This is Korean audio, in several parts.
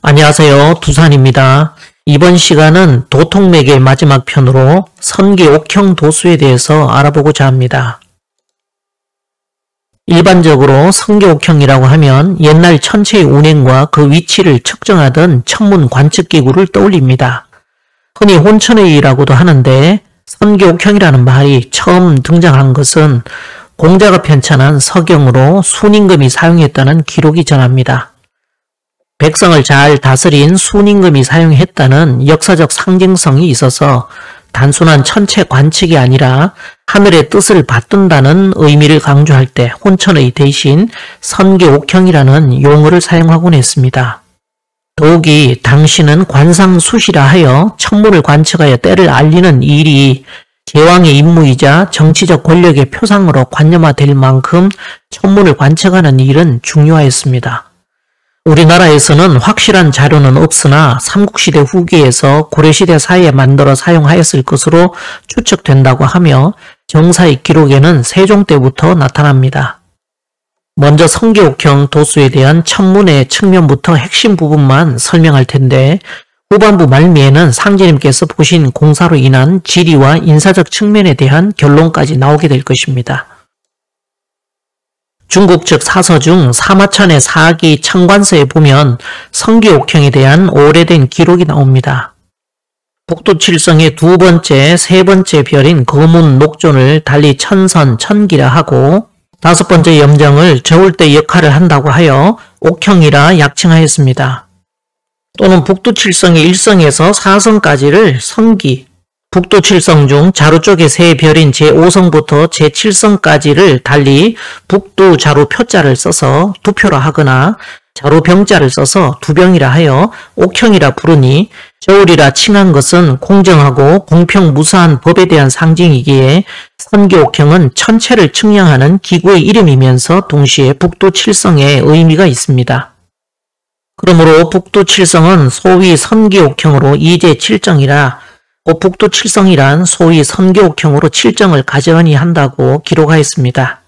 안녕하세요. 두산입니다. 이번 시간은 도통매개의 마지막 편으로 선기 옥형 도수에 대해서 알아보고자 합니다. 일반적으로 선기 옥형이라고 하면 옛날 천체의 운행과 그 위치를 측정하던 천문 관측기구를 떠올립니다. 흔히 혼천의라고도 하는데 선기 옥형이라는 말이 처음 등장한 것은 공자가 편찬한 서경으로 순임금이 사용했다는 기록이 전합니다. 백성을 잘 다스린 순임금이 사용했다는 역사적 상징성이 있어서 단순한 천체 관측이 아니라 하늘의 뜻을 받든다는 의미를 강조할 때 혼천의 대신 선기 옥형이라는 용어를 사용하곤 했습니다. 더욱이 당시는 관상수시라 하여 천문을 관측하여 때를 알리는 일이 제왕의 임무이자 정치적 권력의 표상으로 관념화될 만큼 천문을 관측하는 일은 중요하였습니다. 우리나라에서는 확실한 자료는 없으나 삼국시대 후기에서 고려시대 사이에 만들어 사용하였을 것으로 추측된다고 하며 정사의 기록에는 세종 때부터 나타납니다. 먼저 선기옥형 도수에 대한 천문의 측면부터 핵심 부분만 설명할 텐데 후반부 말미에는 상제님께서 보신 공사로 인한 지리와 인사적 측면에 대한 결론까지 나오게 될 것입니다. 중국 측 사서 중 사마천의 사기 청관서에 보면 선기옥형에 대한 오래된 기록이 나옵니다. 북두칠성의 두 번째, 세 번째 별인 거문 녹존을 달리 천선, 천기라 하고 다섯 번째 염정을 저울대 역할을 한다고 하여 옥형이라 약칭하였습니다. 또는 북두칠성의 1성에서 4성까지를 선기, 북두칠성 중 자루 쪽의 세 별인 제5성부터 제7성까지를 달리 북두 자루 표자를 써서 두표라 하거나 자루 병자를 써서 두병이라 하여 옥형이라 부르니 저울이라 칭한 것은 공정하고 공평무사한 법에 대한 상징이기에 선기옥형은 천체를 측량하는 기구의 이름이면서 동시에 북두칠성의 의미가 있습니다. 그러므로 북두칠성은 소위 선기옥형으로 이제7정이라 북두칠성이란 소위 선기옥형으로 칠정을 가져니 한다고 기록하였습니다.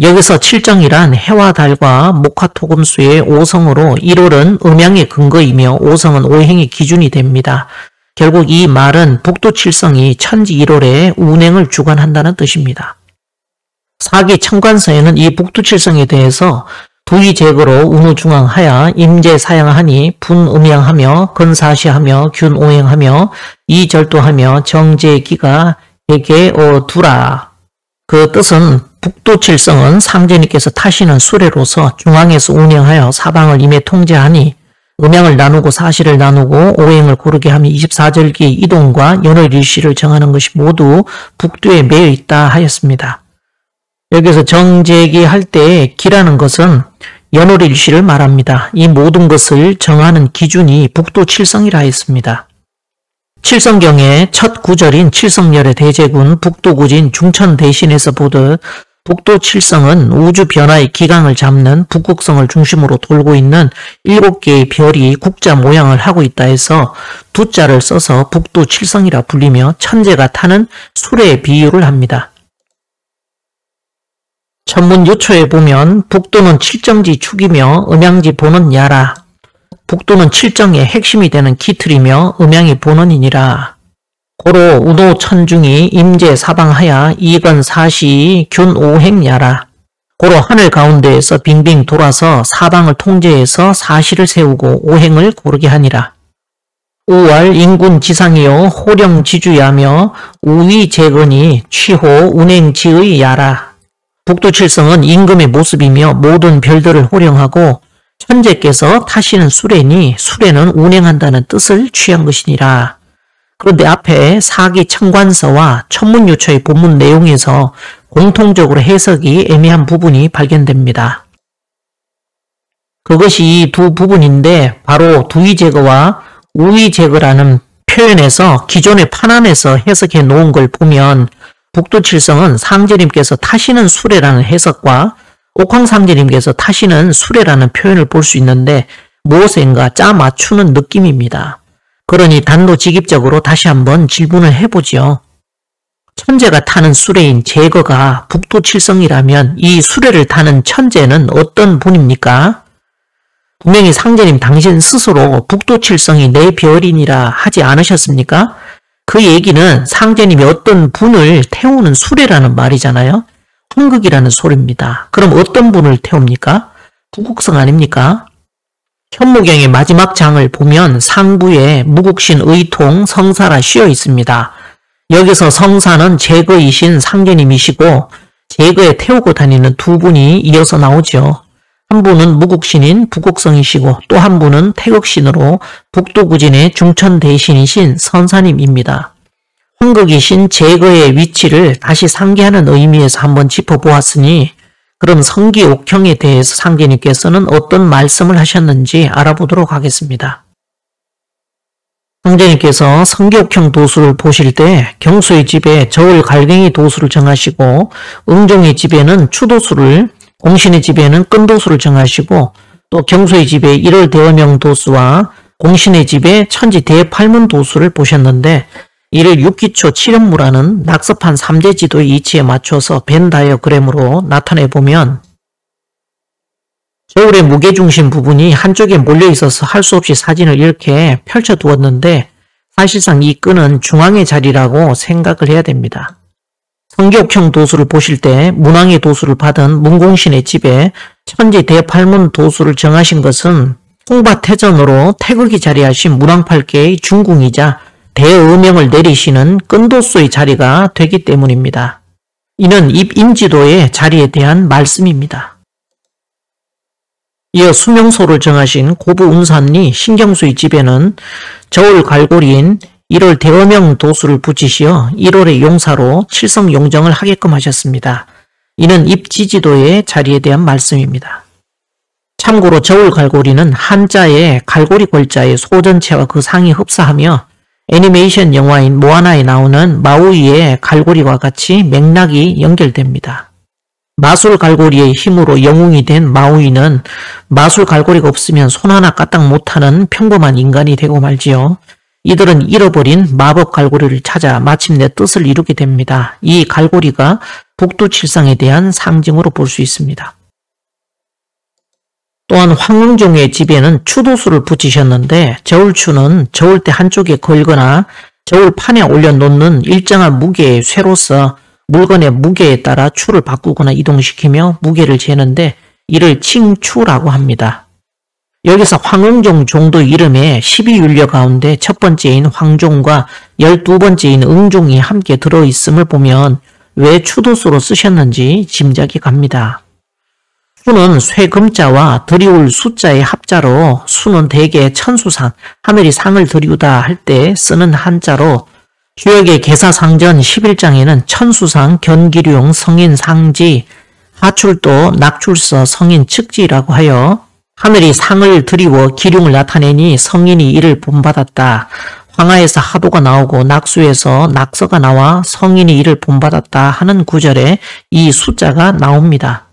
여기서 칠정이란 해와 달과 목화토금수의 5성으로 1월은 음양의 근거이며 5성은 오행의 기준이 됩니다. 결국 이 말은 북두칠성이 천지 1월에 운행을 주관한다는 뜻입니다. 사기 청관서에는 이 북두칠성에 대해서 두이제거로 운우중앙하야 임제사양하니 분음양하며 건사시하며 균오행하며 이절도하며 정제기가 에게어두라. 그 뜻은 북두칠성은 상제님께서 타시는 수레로서 중앙에서 운행하여 사방을 임해 통제하니 음양을 나누고 사시를 나누고 오행을 고르게 하며 24절기의 이동과 연월일시를 정하는 것이 모두 북두에 매여 있다 하였습니다. 여기서 정제기 할 때 기라는 것은 연월일시를 말합니다. 이 모든 것을 정하는 기준이 북두칠성이라 했습니다. 칠성경의 첫 구절인 칠성열의 대제군 북두구진 중천대신에서 보듯 북두칠성은 우주 변화의 기강을 잡는 북극성을 중심으로 돌고 있는 7개의 별이 국자 모양을 하고 있다 해서 두자를 써서 북두칠성이라 불리며 천재가 타는 수레의 비유를 합니다. 천문유초에 보면 북두는 칠정지 축이며 음양지 본원 야라. 북두는 칠정의 핵심이 되는 기틀이며 음양이 본원이니라. 고로 운호 천중이 임제 사방하야 이건 사시 균 오행 야라. 고로 하늘 가운데에서 빙빙 돌아서 사방을 통제해서 사시를 세우고 오행을 고르게 하니라. 우월 인군 지상이요 호령지주야며 우위재건이 취호 운행지의 야라. 북두칠성은 임금의 모습이며 모든 별들을 호령하고 천재께서 타시는 수레니 수레는 운행한다는 뜻을 취한 것이니라. 그런데 앞에 사기 청관서와 천문유초의 본문 내용에서 공통적으로 해석이 애매한 부분이 발견됩니다. 그것이 이 두 부분인데 바로 두위제거와 우위제거라는 표현에서 기존의 판안에서 해석해 놓은 걸 보면 북두칠성은 상제님께서 타시는 수레라는 해석과 옥황상제님께서 타시는 수레라는 표현을 볼 수 있는데 무엇인가 짜 맞추는 느낌입니다. 그러니 단도직입적으로 다시 한번 질문을 해보지요. 천재가 타는 수레인 제거가 북두칠성이라면 이 수레를 타는 천재는 어떤 분입니까? 분명히 상제님 당신 스스로 북두칠성이 내 별이니라 하지 않으셨습니까? 그 얘기는 상제님이 어떤 분을 태우는 수레라는 말이잖아요. 환극이라는 소리입니다. 그럼 어떤 분을 태웁니까? 북극성 아닙니까? 현무경의 마지막 장을 보면 상부에 무국신, 의통, 성사라 쉬어 있습니다. 여기서 성사는 제거이신 상제님이시고 제거에 태우고 다니는 두 분이 이어서 나오죠. 한 분은 무국신인 북극성이시고 또 한 분은 태극신으로 북두구진의 중천대신이신 선사님입니다. 환극이신 제거의 위치를 다시 상기하는 의미에서 한번 짚어보았으니 그럼 성기옥형에 대해서 상제님께서는 어떤 말씀을 하셨는지 알아보도록 하겠습니다. 상제님께서 성기옥형 도수를 보실 때 경수의 집에 저울 갈갱이 도수를 정하시고 응종의 집에는 추도수를, 공신의 집에는 끈도수를 정하시고 또 경수의 집에 1월 대어명 도수와 공신의 집에 천지 대팔문 도수를 보셨는데 이를 6기초 7현무라는 낙서판 3대 지도의 이치에 맞춰서 벤 다이어그램으로 나타내보면 저울의 무게중심 부분이 한쪽에 몰려있어서 할 수 없이 사진을 이렇게 펼쳐두었는데 사실상 이 끈은 중앙의 자리라고 생각을 해야 됩니다. 성기옥형 도수를 보실 때 문왕의 도수를 받은 문공신의 집에 천지 대팔문 도수를 정하신 것은 홍바태전으로 태극이 자리하신 문왕팔계의 중궁이자 대의명을 내리시는 끈도수의 자리가 되기 때문입니다. 이는 입인지도의 자리에 대한 말씀입니다. 이어 수명소를 정하신 고부운산리 신경수의 집에는 저울 갈고리인 1월 대어명 도수를 붙이시어 1월의 용사로 칠성용정을 하게끔 하셨습니다. 이는 입지지도의 자리에 대한 말씀입니다. 참고로 저울 갈고리는 한자의 갈고리 골자의 소전체와 그 상이 흡사하며 애니메이션 영화인 모아나에 나오는 마우이의 갈고리와 같이 맥락이 연결됩니다. 마술 갈고리의 힘으로 영웅이 된 마우이는 마술 갈고리가 없으면 손 하나 까딱 못하는 평범한 인간이 되고 말지요. 이들은 잃어버린 마법 갈고리를 찾아 마침내 뜻을 이루게 됩니다. 이 갈고리가 북두칠성에 대한 상징으로 볼 수 있습니다. 또한 황릉종의 집에는 추도수를 붙이셨는데 저울추는 저울대 한쪽에 걸거나 저울판에 올려놓는 일정한 무게의 쇠로서 물건의 무게에 따라 추를 바꾸거나 이동시키며 무게를 재는데 이를 칭추라고 합니다. 여기서 황응종 종도 이름에 12율려 가운데 첫 번째인 황종과 12번째인 응종이 함께 들어있음을 보면 왜 추도수로 쓰셨는지 짐작이 갑니다. 수는 쇠금자와 드리울 숫자의 합자로 수는 대개 천수상, 하늘이 상을 드리우다 할 때 쓰는 한자로 주역의 계사상전 11장에는 천수상, 견기룡, 성인 상지, 하출도, 낙출서, 성인 측지라고 하여 하늘이 상을 드리워 기륭을 나타내니 성인이 이를 본받았다. 황하에서 하도가 나오고 낙수에서 낙서가 나와 성인이 이를 본받았다 하는 구절에 이 숫자가 나옵니다.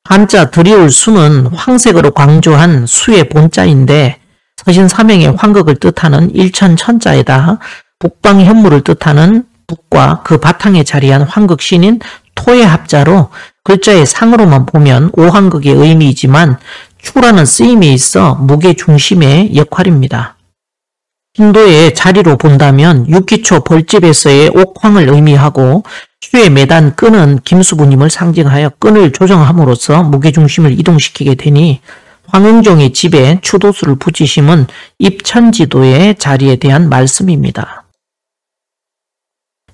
한자 드리울 수는 황색으로 강조한 수의 본자인데 서신사명의 황극을 뜻하는 일천천자에다 북방현무를 뜻하는 북과 그 바탕에 자리한 황극신인 토의 합자로 글자의 상으로만 보면 오황극의 의미이지만 추라는 쓰임에 있어 무게중심의 역할입니다. 신도의 자리로 본다면 육기초 벌집에서의 옥황을 의미하고 추에 매단 끈은 김수부님을 상징하여 끈을 조정함으로써 무게중심을 이동시키게 되니 황응종의 집에 추도수를 붙이심은 입천지도의 자리에 대한 말씀입니다.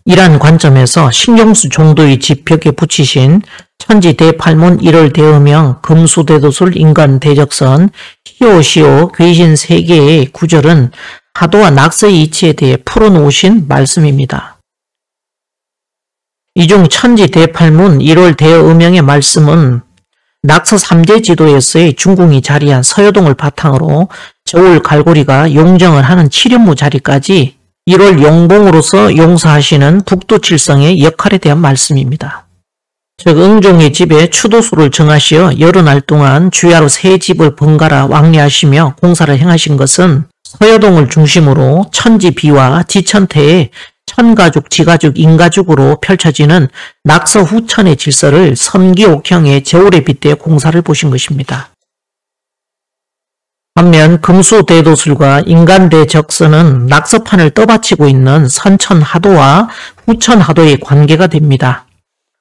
이러한 관점에서 신경수 종도의 집 벽에 붙이신 천지 대팔문 1월 대음형 금수대도술 인간 대적선 시오시오 귀신 3개의 구절은 하도와 낙서의 이치에 대해 풀어놓으신 말씀입니다. 이 중 천지 대팔문 1월 대음형의 말씀은 낙서 3제 지도에서의 중궁이 자리한 서여동을 바탕으로 저울 갈고리가 용정을 하는 칠현무 자리까지 1월 용봉으로서 용사하시는 북두칠성의 역할에 대한 말씀입니다. 즉 응종의 집에 추도수를 정하시어 여러 날 동안 주야로 세 집을 번갈아 왕래하시며 공사를 행하신 것은 서여동을 중심으로 천지비와 지천태의 천가죽, 지가죽, 인가죽으로 펼쳐지는 낙서 후천의 질서를 선기옥형의 저울에 빗대 공사를 보신 것입니다. 반면 금수대도술과 인간대적서는 낙서판을 떠받치고 있는 선천하도와 후천하도의 관계가 됩니다.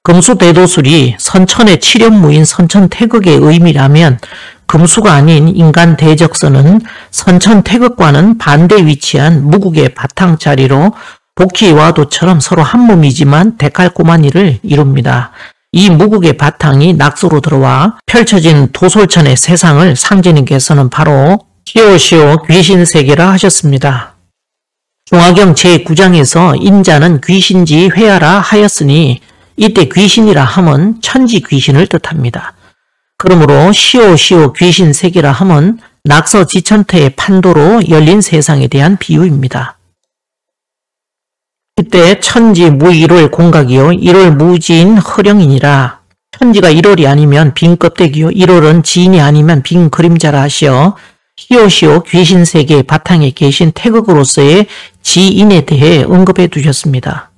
금수대도술이 선천의 칠연무인 선천태극의 의미라면 금수가 아닌 인간대적서는 선천태극과는 반대 위치한 무국의 바탕자리로 복희와 도처럼 서로 한 몸이지만 데칼코마니를 이룹니다. 이 무국의 바탕이 낙서로 들어와 펼쳐진 도솔천의 세상을 상제님께서는 바로 시오시오 귀신세계라 하셨습니다. 중화경 제9장에서 인자는 귀신지 회하라 하였으니 이때 귀신이라 함은 천지 귀신을 뜻합니다. 그러므로 시오시오 귀신세계라 함은 낙서 지천태의 판도로 열린 세상에 대한 비유입니다. 그때 천지 무일월 공각이요 일월 무지인 허령이니라. 천지가 일월이 아니면 빈 껍데기요 일월은 지인이 아니면 빈 그림자라 하시어 시오시오 귀신세계의 바탕에 계신 태극으로서의 지인에 대해 언급해 두셨습니다.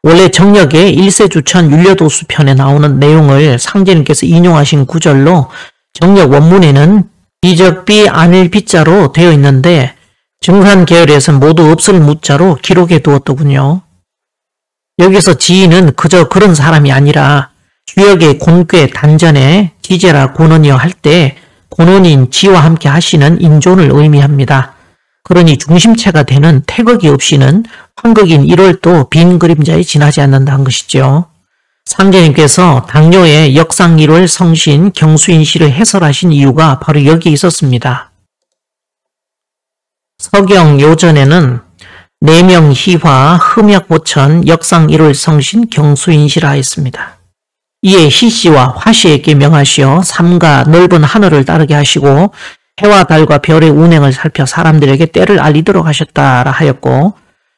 원래 정력의 일세주천 율려도수편에 나오는 내용을 상제님께서 인용하신 구절로 정력 원문에는 비적비 아닐 비자로 되어 있는데 증산 계열에서는 모두 없을 무자로 기록해 두었더군요. 여기서 지인은 그저 그런 사람이 아니라 주역의 곤괴 단전에 지제라 고논이여 할 때 고논인 지와 함께 하시는 인존을 의미합니다. 그러니 중심체가 되는 태극이 없이는 환극인 1월도 빈 그림자에 지나지 않는다는 것이죠. 상제님께서 당뇨의 역상 1월 성신 경수인시를 해설하신 이유가 바로 여기에 있었습니다. 서경 요전에는 내명 희화 흠약보천 역상 1월 성신 경수인시라 했습니다. 이에 희씨와 화씨에게 명하시어 삼가 넓은 하늘을 따르게 하시고 해와 달과 별의 운행을 살펴 사람들에게 때를 알리도록 하셨다라 하였고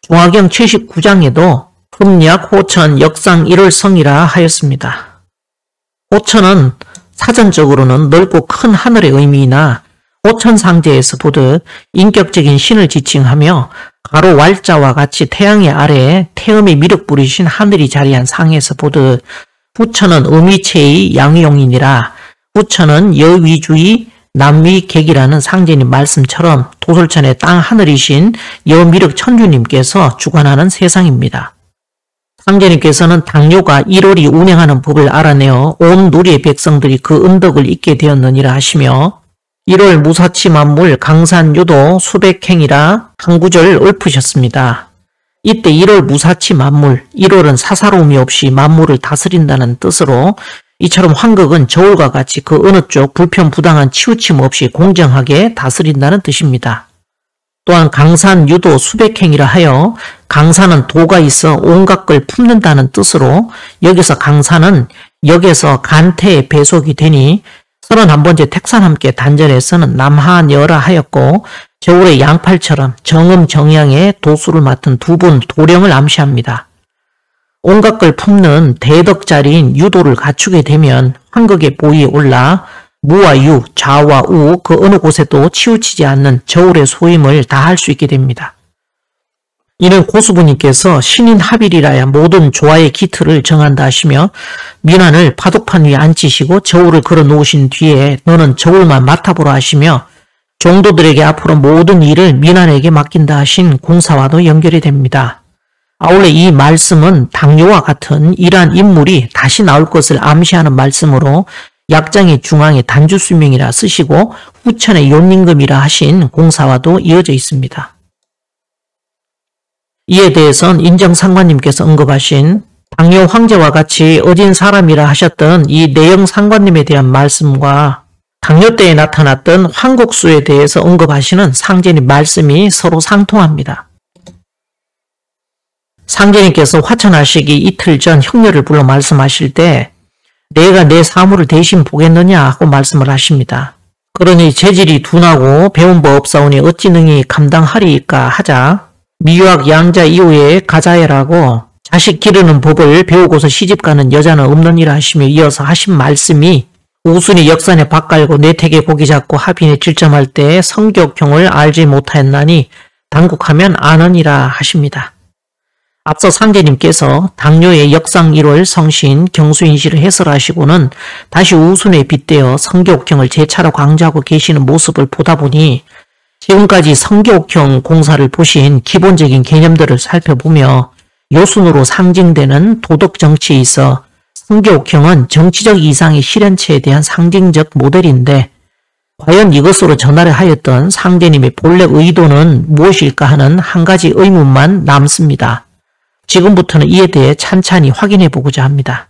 중화경 79장에도 흠약 호천 역상 1월 성이라 하였습니다. 호천은 사전적으로는 넓고 큰 하늘의 의미이나 호천상제에서 보듯 인격적인 신을 지칭하며 가로 왈자와 같이 태양의 아래에 태음의 미륵 부리신 하늘이 자리한 상에서 보듯 후천은 음위체의 양용이니라. 후천은 여위주의 남위객이라는 상제님 말씀처럼 도솔천의 땅 하늘이신 여미륵 천주님께서 주관하는 세상입니다. 상제님께서는 당뇨가 1월이 운행하는 법을 알아내어 온 누리의 백성들이 그 은덕을 잊게 되었느니라 하시며 1월 무사치 만물 강산유도 수백행이라 한 구절 읊으셨습니다. 이때 1월 무사치 만물, 1월은 사사로움이 없이 만물을 다스린다는 뜻으로 이처럼 환극은 저울과 같이 그 어느 쪽 불편부당한 치우침 없이 공정하게 다스린다는 뜻입니다. 또한 강산유도 수백행이라 하여 강산은 도가 있어 온갖 걸 품는다는 뜻으로 여기서 강산은 역에서 간태의 배속이 되니 31번째 택산함께 단전에서는 남하녀라 하였고 저울의 양팔처럼 정음정양의 도수를 맡은 두 분 도령을 암시합니다. 온갖 걸 품는 대덕자리인 유도를 갖추게 되면 환극의 보위에 올라 무와 유, 좌와 우 그 어느 곳에도 치우치지 않는 저울의 소임을 다할 수 있게 됩니다. 이는 고수부님께서 신인 합일이라야 모든 조화의 기틀을 정한다 하시며 민환을 파독판 위에 앉히시고 저울을 걸어 놓으신 뒤에 너는 저울만 맡아보라 하시며 종도들에게 앞으로 모든 일을 민환에게 맡긴다 하신 공사와도 연결이 됩니다. 아울러 이 말씀은 당뇨와 같은 이러한 인물이 다시 나올 것을 암시하는 말씀으로 약장의 중앙에 단주수명이라 쓰시고 후천의 요임금이라 하신 공사와도 이어져 있습니다. 이에 대해서는 인정상관님께서 언급하신 당뇨 황제와 같이 어진 사람이라 하셨던 이 내영 상관님에 대한 말씀과 당뇨 때에 나타났던 황국수에 대해서 언급하시는 상제님 말씀이 서로 상통합니다. 상제님께서 화천하시기 이틀 전 형녀를 불러 말씀하실 때 내가 내 사물을 대신 보겠느냐 하고 말씀을 하십니다. 그러니 재질이 둔하고 배운 바 없사오니 어찌 능히 감당하리이까 하자 미유학 양자 이후에 가자해라고 자식 기르는 법을 배우고서 시집가는 여자는 없느니라 하시며 이어서 하신 말씀이 우순이 역산에 밭갈고 내택에 고기 잡고 하빈에 질점할 때 성격형을 알지 못하였나니 단국하면 아느니라 하십니다. 앞서 상제님께서 당뇨의 역상 1월 성신 경수인시를 해설하시고는 다시 우순에 빗대어 성교옥형을 재차로 강조하고 계시는 모습을 보다 보니 지금까지 성교옥형 공사를 보신 기본적인 개념들을 살펴보며 요순으로 상징되는 도덕 정치에 있어 성교옥형은 정치적 이상의 실현체에 대한 상징적 모델인데 과연 이것으로 전하려 하였던 상제님의 본래 의도는 무엇일까 하는 한 가지 의문만 남습니다. 지금부터는 이에 대해 찬찬히 확인해 보고자 합니다.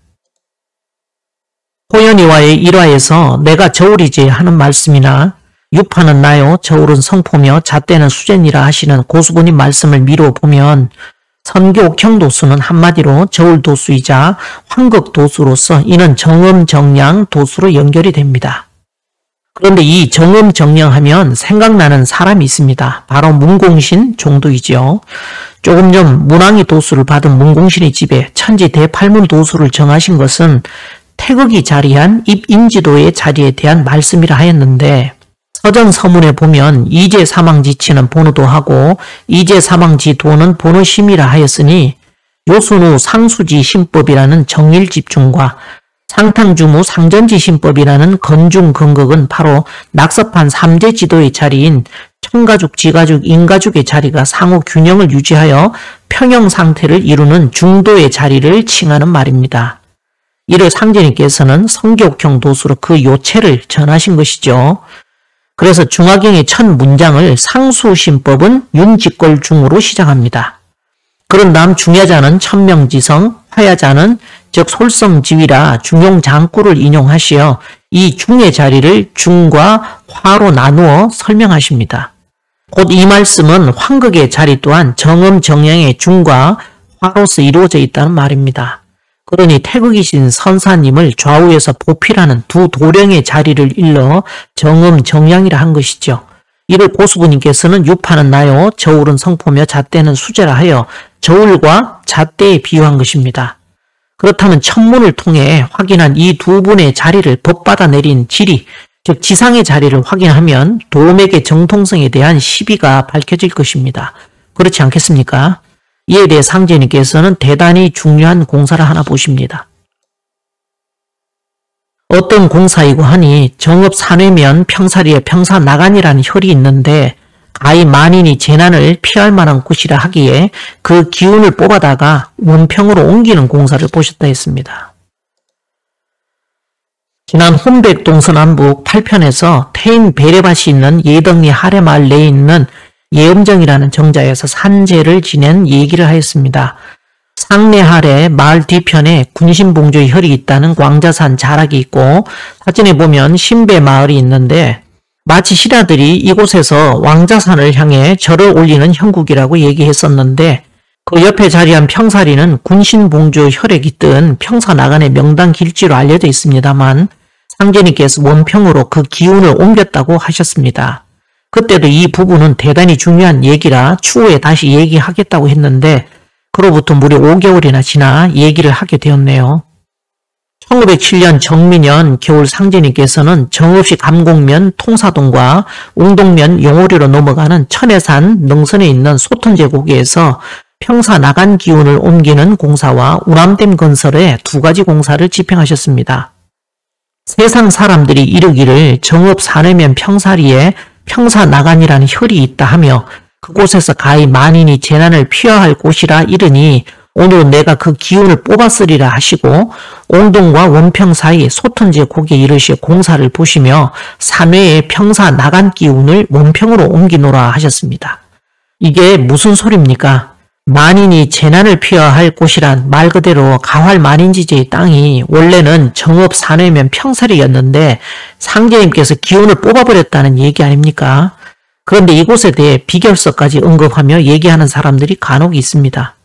호연이와의 일화에서 내가 저울이지 하는 말씀이나 유파는 나요 저울은 성포며 잣대는 수제니라 하시는 고수부님 말씀을 미루어 보면 선교옥형 도수는 한마디로 저울 도수이자 환극 도수로서 이는 정음정량 도수로 연결이 됩니다. 그런데 이 정음정량하면 생각나는 사람이 있습니다. 바로 문공신 종도이지요. 조금 전 문왕이 도수를 받은 문공신의 집에 천지 대팔문 도수를 정하신 것은 태극이 자리한 입인지도의 자리에 대한 말씀이라 하였는데 서전 서문에 보면 이제 사망지치는 본우도하고 이제 사망지도는 본우심이라 하였으니 요순후 상수지 신법이라는 정일집중과 상탕주무 상전지신법이라는 건중건극은 바로 낙섭한 3제 지도의 자리인 천가죽, 지가죽, 인가죽의 자리가 상호 균형을 유지하여 평형 상태를 이루는 중도의 자리를 칭하는 말입니다. 이를 상제님께서는 성교옥형 도수로 그 요체를 전하신 것이죠. 그래서 중화경의 첫 문장을 상수신법은 윤직걸중으로 시작합니다. 그런 다음 중야자는 천명지성, 화야자는 즉 솔성지위라 중용장구를 인용하시어 이 중의 자리를 중과 화로 나누어 설명하십니다. 곧 이 말씀은 환극의 자리 또한 정음정량의 중과 화로서 이루어져 있다는 말입니다. 그러니 태극이신 선사님을 좌우에서 보필하는 두 도령의 자리를 일러 정음정량이라 한 것이죠. 이를 고수부님께서는 유파는 나요 저울은 성포며 잣대는 수제라 하여 저울과 잣대에 비유한 것입니다. 그렇다면 천문을 통해 확인한 이 두 분의 자리를 법받아 내린 지리, 즉 지상의 자리를 확인하면 도맥의 정통성에 대한 시비가 밝혀질 것입니다. 그렇지 않겠습니까? 이에 대해 상제님께서는 대단히 중요한 공사를 하나 보십니다. 어떤 공사이고 하니 정읍 산회면 평사리에 평사나간이라는 혈이 있는데 가히 만인이 재난을 피할 만한 곳이라 하기에 그 기운을 뽑아다가 원평으로 옮기는 공사를 보셨다 했습니다. 지난 혼백동서 남북 8편에서 태인 베레밭이 있는 예덕리 하래마을 내에 있는 예음정이라는 정자에서 산제를 지낸 얘기를 하였습니다. 상내 하래 마을 뒤편에 군신봉조의 혈이 있다는 광자산 자락이 있고 사진에 보면 신배 마을이 있는데 마치 신하들이 이곳에서 왕자산을 향해 절을 올리는 형국이라고 얘기했었는데 그 옆에 자리한 평사리는 군신봉조 혈액이 뜬 평사나간의 명당 길지로 알려져 있습니다만 상제님께서 원평으로 그 기운을 옮겼다고 하셨습니다. 그때도 이 부분은 대단히 중요한 얘기라 추후에 다시 얘기하겠다고 했는데 그로부터 무려 5개월이나 지나 얘기를 하게 되었네요. 1907년 정민년 겨울 상제님께서는 정읍시 감곡면 통사동과 웅동면 용오리로 넘어가는 천해산 능선에 있는 소턴제고기에서 평사나간 기운을 옮기는 공사와 우람댐 건설의 두 가지 공사를 집행하셨습니다. 세상 사람들이 이르기를 정읍 산해면 평사리에 평사나간이라는 혈이 있다 하며 그곳에서 가히 만인이 재난을 피해야 할 곳이라 이르니 오늘은 내가 그 기운을 뽑았으리라 하시고 옹동과 원평 사이 소턴제 고기에 이르시어 공사를 보시며 산외의 평사나간 기운을 원평으로 옮기노라 하셨습니다. 이게 무슨 소리입니까? 만인이 재난을 피해야 할 곳이란 말 그대로 가활 만인지제의 땅이 원래는 정읍 산외면 평사리였는데 상제님께서 기운을 뽑아버렸다는 얘기 아닙니까? 그런데 이곳에 대해 비결서까지 언급하며 얘기하는 사람들이 간혹 있습니다.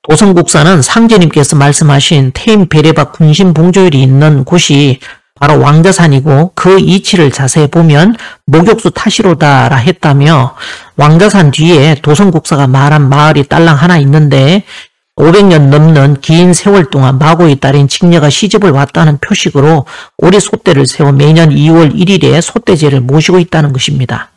도성국사는 상제님께서 말씀하신 태임 베레박 군신 봉조율이 있는 곳이 바로 왕자산이고 그 이치를 자세히 보면 목욕수 타시로다라 했다며 왕자산 뒤에 도성국사가 말한 마을이 딸랑 하나 있는데 500년 넘는 긴 세월 동안 마고의 딸인 직녀가 시집을 왔다는 표식으로 오리 소떼를 세워 매년 2월 1일에 소떼제를 모시고 있다는 것입니다.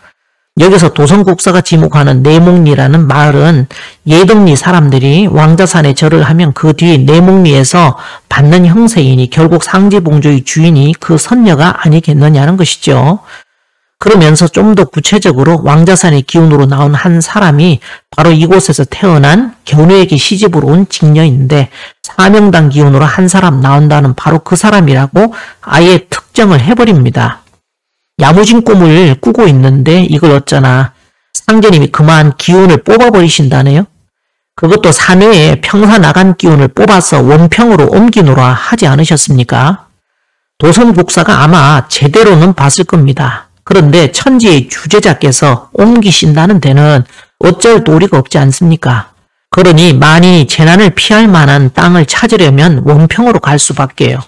여기서 도성국사가 지목하는 내몽리라는 마을은 예덕리 사람들이 왕자산에 절을 하면 그 뒤 내몽리에서 받는 형세이니 결국 상제봉조의 주인이 그 선녀가 아니겠느냐는 것이죠. 그러면서 좀 더 구체적으로 왕자산의 기운으로 나온 한 사람이 바로 이곳에서 태어난 견우에게 시집으로 온 직녀인데 사명당 기운으로 한 사람 나온다는 바로 그 사람이라고 아예 특정을 해버립니다. 야무진 꿈을 꾸고 있는데 이걸 어쩌나 상제님이 그만 기운을 뽑아버리신다네요. 그것도 사내에 평사 나간 기운을 뽑아서 원평으로 옮기노라 하지 않으셨습니까? 도성국사가 아마 제대로는 봤을 겁니다. 그런데 천지의 주제자께서 옮기신다는 데는 어쩔 도리가 없지 않습니까? 그러니 만인이 재난을 피할 만한 땅을 찾으려면 원평으로 갈 수밖에요.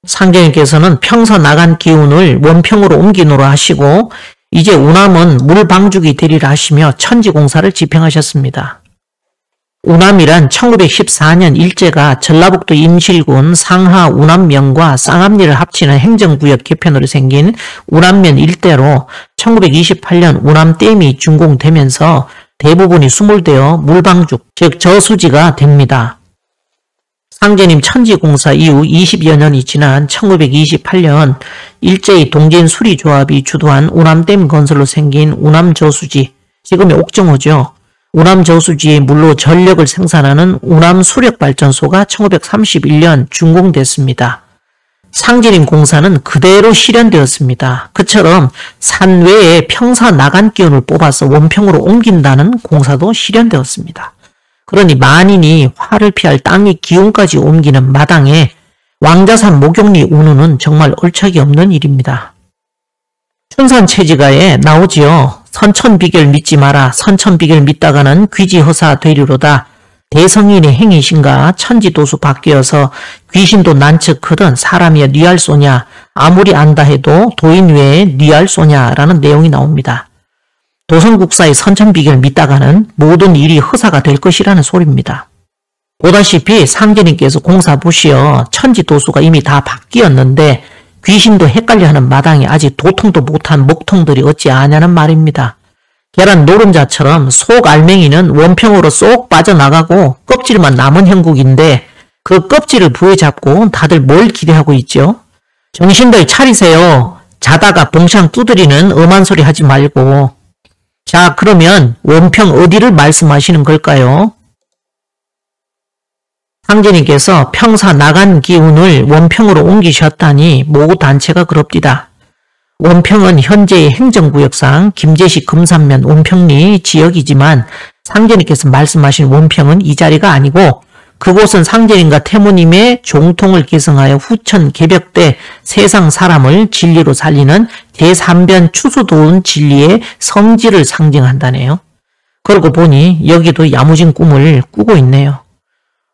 상제님께서는 평서 나간 기운을 원평으로 옮기노라 하시고 이제 우남은 물방죽이 되리라 하시며 천지공사를 집행하셨습니다. 우남이란 1914년 일제가 전라북도 임실군 상하 우남면과 쌍암리를 합치는 행정구역 개편으로 생긴 우남면 일대로 1928년 우남댐이 준공되면서 대부분이 수몰되어 물방죽, 즉 저수지가 됩니다. 상제님 천지공사 이후 20여 년이 지난 1928년 일제의 동진수리조합이 주도한 우남댐 건설로 생긴 우남저수지, 지금의 옥정호죠. 우남저수지의 물로 전력을 생산하는 우남수력발전소가 1931년 준공됐습니다. 상제님 공사는 그대로 실현되었습니다. 그처럼 산 외에 평사 나간 기운을 뽑아서 원평으로 옮긴다는 공사도 실현되었습니다. 그러니 만인이 화를 피할 땅의 기운까지 옮기는 마당에 왕자산 목욕리 운우는 정말 얼척이 없는 일입니다. 춘산체지가에 나오지요. 선천비결 믿지 마라. 선천비결 믿다가는 귀지허사 되리로다. 대성인의 행위신가 천지도수 바뀌어서 귀신도 난척하던 사람이야 뉘알 쏘냐. 아무리 안다 해도 도인 외에 뉘알 쏘냐라는 내용이 나옵니다. 도성국사의 선천비결 믿다가는 모든 일이 허사가 될 것이라는 소리입니다. 보다시피 상제님께서 공사 보시어 천지도수가 이미 다 바뀌었는데 귀신도 헷갈려하는 마당에 아직 도통도 못한 목통들이 어찌 아냐는 말입니다. 계란 노른자처럼 속 알맹이는 원평으로 쏙 빠져나가고 껍질만 남은 형국인데 그 껍질을 부여잡고 다들 뭘 기대하고 있죠? 정신들 차리세요. 자다가 봉창 두드리는 엄한 소리 하지 말고. 자, 그러면 원평 어디를 말씀하시는 걸까요? 상제님께서 평사 나간 기운을 원평으로 옮기셨다니 모 단체가 그럽디다. 원평은 현재의 행정구역상 김제시 금산면 원평리 지역이지만 상제님께서 말씀하신 원평은 이 자리가 아니고 그곳은 상제님과 태모님의 종통을 계승하여 후천 개벽 때 세상 사람을 진리로 살리는 제3변 추수도운 진리의 성질을 상징한다네요. 그러고 보니 여기도 야무진 꿈을 꾸고 있네요.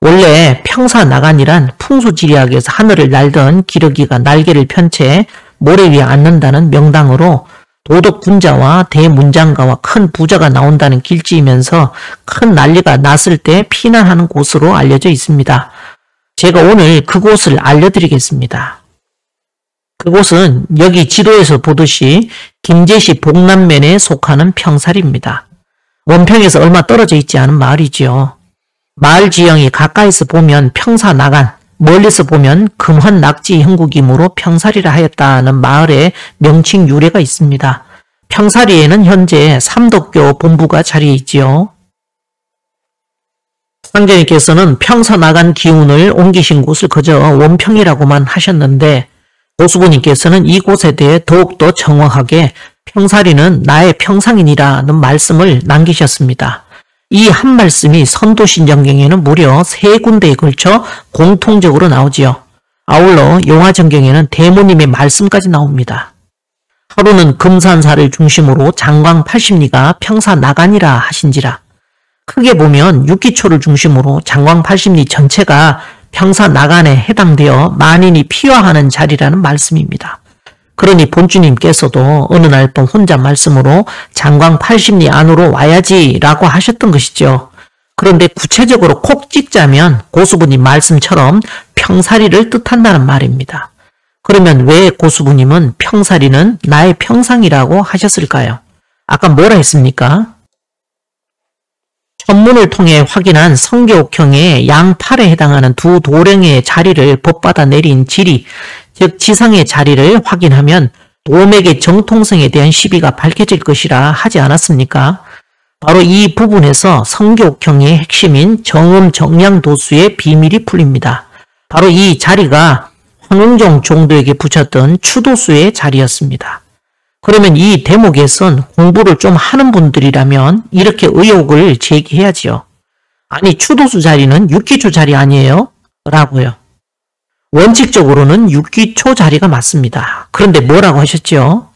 원래 평사 나간이란 풍수지리학에서 하늘을 날던 기러기가 날개를 편 채 모래 위에 앉는다는 명당으로 도덕 군자와 대문장가와 큰 부자가 나온다는 길지이면서 큰 난리가 났을 때 피난하는 곳으로 알려져 있습니다. 제가 오늘 그곳을 알려드리겠습니다. 그곳은 여기 지도에서 보듯이 김제시 복남면에 속하는 평살입니다. 원평에서 얼마 떨어져 있지 않은 마을이지요. 마을 지형이 가까이서 보면 평사 나간, 멀리서 보면 금환 낙지 형국이므로 평사리라 하였다는 마을의 명칭 유래가 있습니다. 평사리에는 현재 삼덕교 본부가 자리해 있지요. 상제님께서는 평사 나간 기운을 옮기신 곳을 그저 원평이라고만 하셨는데 고수부님께서는 이곳에 대해 더욱더 정확하게 평사리는 나의 평상이니라는 말씀을 남기셨습니다. 이 한 말씀이 선도신정경에는 무려 3군데에 걸쳐 공통적으로 나오지요. 아울러 용화정경에는 대모님의 말씀까지 나옵니다. 하루는 금산사를 중심으로 장광 80리가 평사 나간이라 하신지라. 크게 보면 육기초를 중심으로 장광 80리 전체가 평사 나간에 해당되어 만인이 피화하는 자리라는 말씀입니다. 그러니 본주님께서도 어느 날 밤 혼자 말씀으로 장광 80리 안으로 와야지 라고 하셨던 것이죠. 그런데 구체적으로 콕 찍자면 고수부님 말씀처럼 평사리를 뜻한다는 말입니다. 그러면 왜 고수부님은 평사리는 나의 평상이라고 하셨을까요? 아까 뭐라 했습니까? 천문을 통해 확인한 성교옥형의 양팔에 해당하는 두 도령의 자리를 법받아 내린 지리, 즉 지상의 자리를 확인하면 도맥의 정통성에 대한 시비가 밝혀질 것이라 하지 않았습니까? 바로 이 부분에서 성교옥형의 핵심인 정음정량도수의 비밀이 풀립니다. 바로 이 자리가 황웅종 종도에게 붙였던 추도수의 자리였습니다. 그러면 이 대목에선 공부를 좀 하는 분들이라면 이렇게 의혹을 제기해야지요. 아니 추도수 자리는 육기초 자리 아니에요? 라고요. 원칙적으로는 육기초 자리가 맞습니다. 그런데 뭐라고 하셨죠?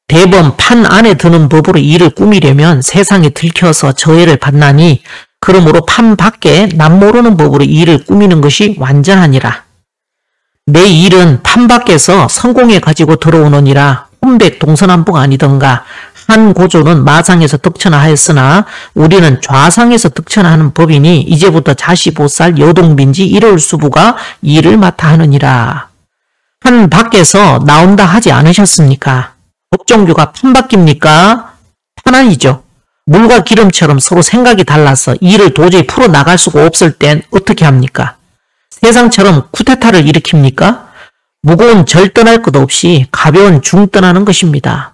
대범 판 안에 드는 법으로 일을 꾸미려면 세상에 들켜서 저해를 받나니 그러므로 판 밖에 남모르는 법으로 일을 꾸미는 것이 완전하니라. 내 일은 판 밖에서 성공해 가지고 들어오느니라. 혼백 동서남북 아니던가. 한 고조는 마상에서 득천하였으나 우리는 좌상에서 득천하는 법이니 이제부터 자시보살 여동빈지 일월수부가 일을 맡아 하느니라. 판 밖에서 나온다 하지 않으셨습니까? 법종교가 판 밖입니까? 판 아니죠. 물과 기름처럼 서로 생각이 달라서 일을 도저히 풀어나갈 수가 없을 땐 어떻게 합니까? 세상처럼 쿠데타를 일으킵니까? 무거운 절 떠날 것 없이 가벼운 중 떠나는 것입니다.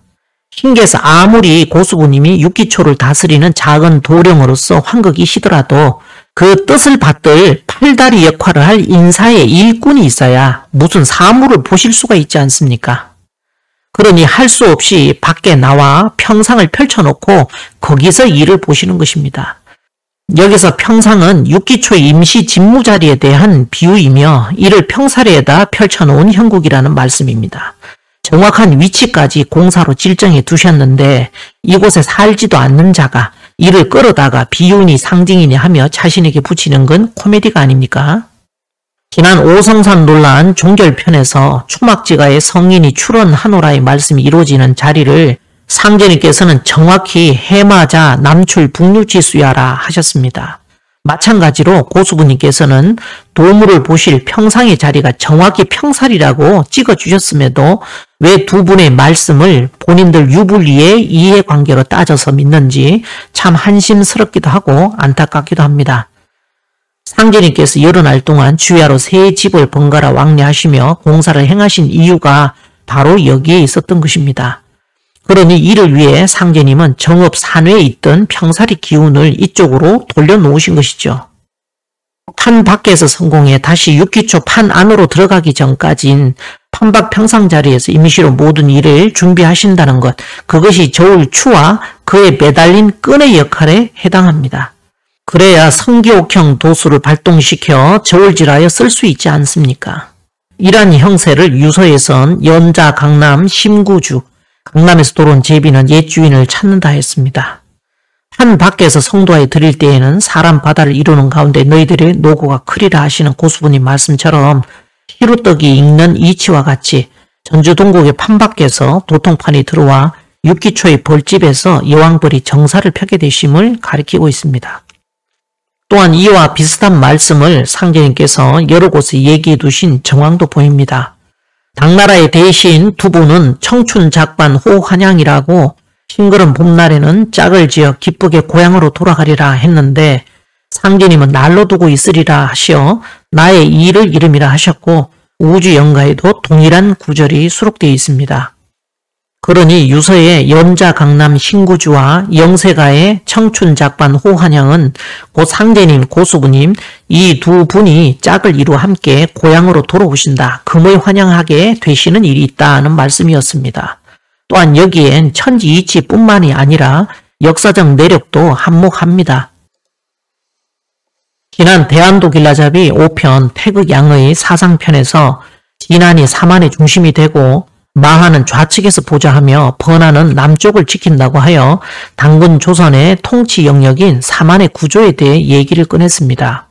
흰개서 아무리 고수부님이 육기초를 다스리는 작은 도령으로서 환극이시더라도 그 뜻을 받들 팔다리 역할을 할 인사의 일꾼이 있어야 무슨 사물을 보실 수가 있지 않습니까? 그러니 할 수 없이 밖에 나와 평상을 펼쳐놓고 거기서 일을 보시는 것입니다. 여기서 평상은 육기초의 임시 직무 자리에 대한 비유이며 이를 평사리에다 펼쳐놓은 형국이라는 말씀입니다. 정확한 위치까지 공사로 질정해 두셨는데 이곳에 살지도 않는 자가 이를 끌어다가 비유니 상징이니 하며 자신에게 붙이는 건 코미디가 아닙니까? 지난 오성산 논란 종결편에서 초막지가의 성인이 출원하노라의 말씀이 이루어지는 자리를 상제님께서는 정확히 해마자 남출 북유지수야라 하셨습니다. 마찬가지로 고수부님께서는 도물을 보실 평상의 자리가 정확히 평살이라고 찍어주셨음에도 왜 두 분의 말씀을 본인들 유불리의 이해관계로 따져서 믿는지 참 한심스럽기도 하고 안타깝기도 합니다. 상제님께서 여러 날 동안 주야로 세 집을 번갈아 왕래하시며 공사를 행하신 이유가 바로 여기에 있었던 것입니다. 그러니 이를 위해 상제님은 정읍 산회에 있던 평사리 기운을 이쪽으로 돌려놓으신 것이죠. 판 밖에서 성공해 다시 육기초 판 안으로 들어가기 전까진 판밖 평상 자리에서 임시로 모든 일을 준비하신다는 것, 그것이 저울추와 그에 매달린 끈의 역할에 해당합니다. 그래야 성기옥형 도수를 발동시켜 저울질하여 쓸 수 있지 않습니까? 이러한 형세를 유서에선 연자 강남 심구주, 강남에서 들어온 제비는 옛 주인을 찾는다 했습니다. 판 밖에서 성도하에 드릴 때에는 사람 바다를 이루는 가운데 너희들의 노고가 크리라 하시는 고수부님 말씀처럼 희루떡이 익는 이치와 같이 전주동국의 판 밖에서 도통판이 들어와 육기초의 벌집에서 여왕벌이 정사를 펴게 되심을 가리키고 있습니다. 또한 이와 비슷한 말씀을 상제님께서 여러 곳에 얘기해 두신 정황도 보입니다. 당나라의 대신 두 분은 청춘작반 호환양이라고 싱그런 봄날에는 짝을 지어 기쁘게 고향으로 돌아가리라 했는데 상제님은 날로 두고 있으리라 하시어 나의 일을 이름이라 하셨고 우주연가에도 동일한 구절이 수록되어 있습니다. 그러니 유서의 연자 강남 신구주와 영세가의 청춘작반 호환양은 곧 상제님, 고수부님 이 두 분이 짝을 이루어 함께 고향으로 돌아오신다. 금의 환영하게 되시는 일이 있다는 말씀이었습니다. 또한 여기엔 천지이치뿐만이 아니라 역사적 내력도 한몫합니다. 지난 대한독일라잡이 5편 태극양의 사상편에서 진안이 사만의 중심이 되고 마하는 좌측에서 보좌하며 번하는 남쪽을 지킨다고 하여 당군 조선의 통치 영역인 사만의 구조에 대해 얘기를 꺼냈습니다.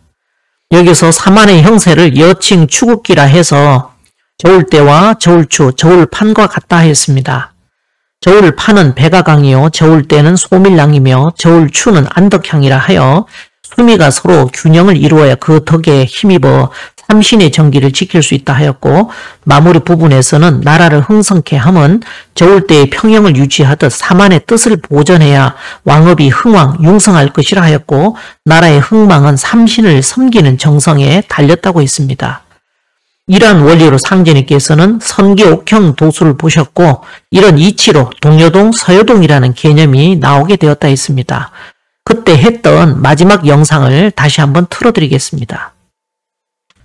여기서 사만의 형세를 여칭 추국기라 해서 저울대와 저울추, 저울판과 같다 했습니다. 저울판은 백아강이요 저울대는 소밀랑이며 저울추는 안덕향이라 하여 수미가 서로 균형을 이루어야 그 덕에 힘입어 삼신의 정기를 지킬 수 있다 하였고, 마무리 부분에서는 나라를 흥성케 함은 저울 때의 평형을 유지하듯 사만의 뜻을 보전해야 왕업이 흥왕, 융성할 것이라 하였고, 나라의 흥망은 삼신을 섬기는 정성에 달렸다고 했습니다. 이러한 원리로 상제님께서는 선기옥형 도수를 보셨고, 이런 이치로 동여동, 서여동이라는 개념이 나오게 되었다 했습니다. 그때 했던 마지막 영상을 다시 한번 틀어드리겠습니다.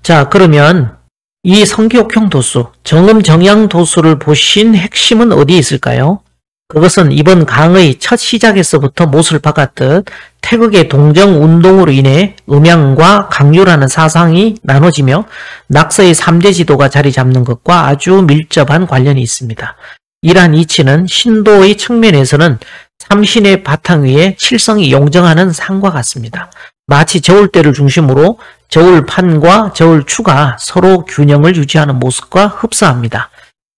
자, 그러면 이 성기옥형 도수, 정음정양 도수를 보신 핵심은 어디에 있을까요? 그것은 이번 강의 첫 시작에서부터 못을 박았듯 태극의 동정운동으로 인해 음양과 강유라는 사상이 나눠지며 낙서의 3대 지도가 자리 잡는 것과 아주 밀접한 관련이 있습니다. 이러한 이치는 신도의 측면에서는 삼신의 바탕 위에 칠성이 용정하는 상과 같습니다. 마치 저울대를 중심으로 저울판과 저울추가 서로 균형을 유지하는 모습과 흡사합니다.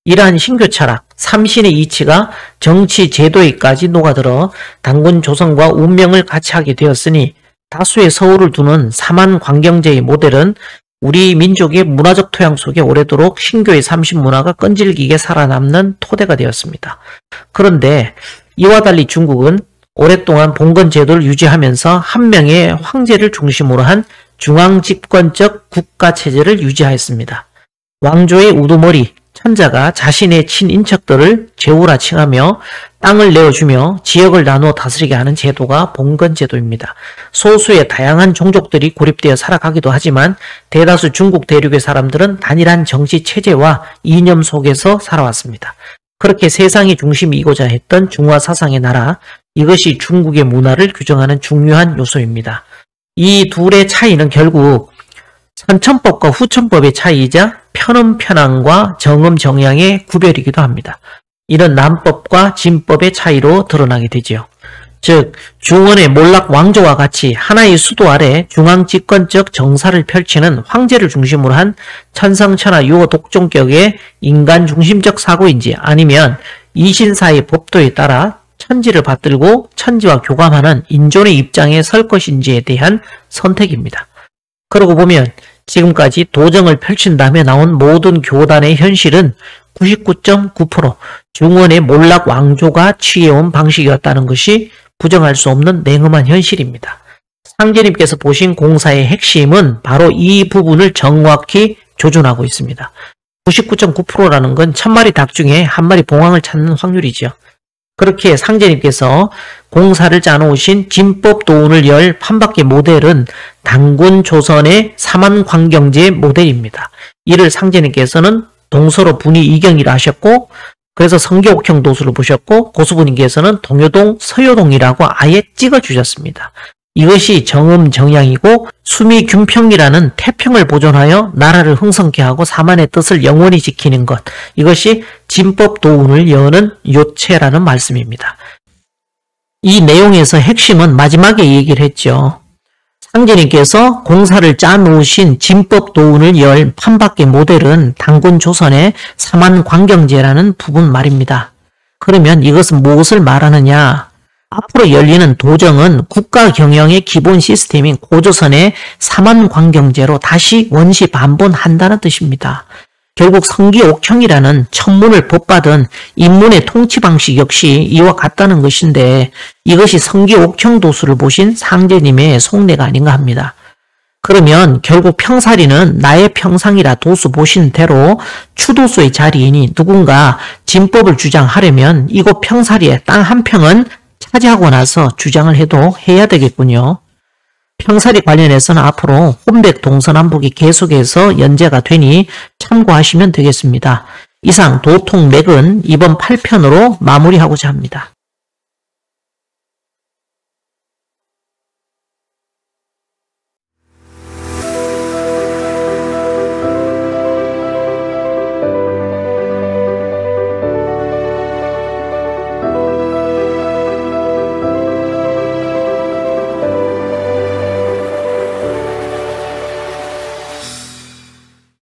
이러한 신교 철학, 삼신의 이치가 정치 제도에까지 녹아들어 당군 조선과 운명을 같이 하게 되었으니 다수의 서울을 두는 사만 광경제의 모델은 우리 민족의 문화적 토양 속에 오래도록 신교의 삼신 문화가 끈질기게 살아남는 토대가 되었습니다. 그런데 이와 달리 중국은 오랫동안 봉건 제도를 유지하면서 한 명의 황제를 중심으로 한 중앙집권적 국가체제를 유지하였습니다. 왕조의 우두머리, 천자가 자신의 친인척들을 제후라 칭하며 땅을 내어주며 지역을 나누어 다스리게 하는 제도가 봉건제도입니다. 소수의 다양한 종족들이 고립되어 살아가기도 하지만 대다수 중국 대륙의 사람들은 단일한 정치체제와 이념 속에서 살아왔습니다. 그렇게 세상의 중심이고자 했던 중화 사상의 나라, 이것이 중국의 문화를 규정하는 중요한 요소입니다. 이 둘의 차이는 결국 선천법과 후천법의 차이이자 편음편왕과 정음정양의 구별이기도 합니다. 이런 남법과 진법의 차이로 드러나게 되지요. 즉 중원의 몰락 왕조와 같이 하나의 수도 아래 중앙집권적 정사를 펼치는 황제를 중심으로 한 천성천하 유호 독종격의 인간 중심적 사고인지, 아니면 이신사의 법도에 따라 천지를 받들고 천지와 교감하는 인존의 입장에 설 것인지에 대한 선택입니다. 그러고 보면 지금까지 도정을 펼친 다음에 나온 모든 교단의 현실은 99.9% 중원의 몰락 왕조가 취해온 방식이었다는 것이 부정할 수 없는 냉엄한 현실입니다. 상제님께서 보신 공사의 핵심은 바로 이 부분을 정확히 조준하고 있습니다. 99.9%라는 건 1000마리 닭 중에 1마리 봉황을 찾는 확률이죠. 그렇게 상제님께서 공사를 짜놓으신 진법 도운을 열 판박기 모델은 당군 조선의 사만광경제 모델입니다. 이를 상제님께서는 동서로 분이 이경이라 하셨고, 그래서 성기옥형 도수를 보셨고, 고수부님께서는 동여동, 서여동이라고 아예 찍어주셨습니다. 이것이 정음정양이고 수미균평이라는 태평을 보존하여 나라를 흥성케 하고 사만의 뜻을 영원히 지키는 것, 이것이 진법 도운을 여는 요체라는 말씀입니다. 이 내용에서 핵심은 마지막에 얘기를 했죠. 상제님께서 공사를 짜놓으신 진법 도운을 열 판박계 모델은 당군 조선의 사만광경제라는 부분 말입니다. 그러면 이것은 무엇을 말하느냐? 앞으로 열리는 도정은 국가 경영의 기본 시스템인 고조선의 사만광경제로 다시 원시 반본한다는 뜻입니다. 결국 성기옥형이라는 천문을 법받은 인문의 통치 방식 역시 이와 같다는 것인데, 이것이 성기옥형 도수를 보신 상제님의 속내가 아닌가 합니다. 그러면 결국 평사리는 나의 평상이라 도수 보신 대로 추도수의 자리이니 누군가 진법을 주장하려면 이곳 평사리에 땅 한 평은 차지하고 나서 주장을 해도 해야 되겠군요. 평사리 관련해서는 앞으로 혼백 동서남북이 계속해서 연재가 되니 참고하시면 되겠습니다. 이상 도통맥은 이번 8편으로 마무리하고자 합니다.